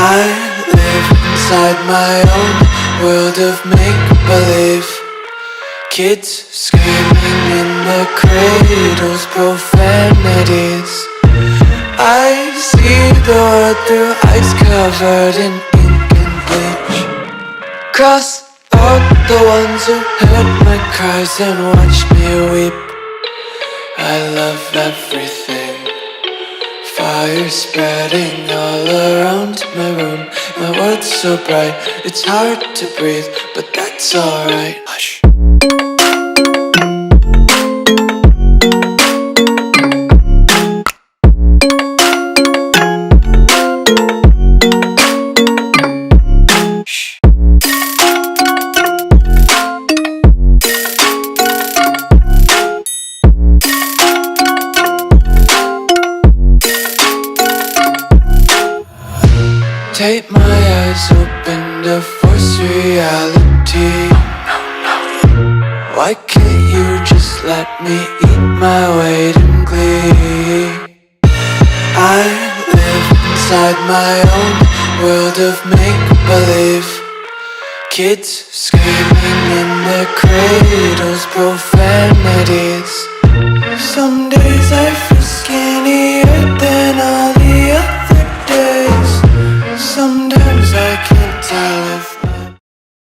I live inside my own world of make-believe. Kids screaming in their cradles, profanities. I see the world through ice covered in ink and bleach. Cross out the ones who heard my cries and watched me weep. I love everything. Fire spreading all around my room. My world's so bright, it's hard to breathe, but that's alright. Hush. Tape my eyes open to force reality. Why can't you just let me eat my weight in glee? I live inside my own world of make-believe. Kids screaming in their cradles, profanities.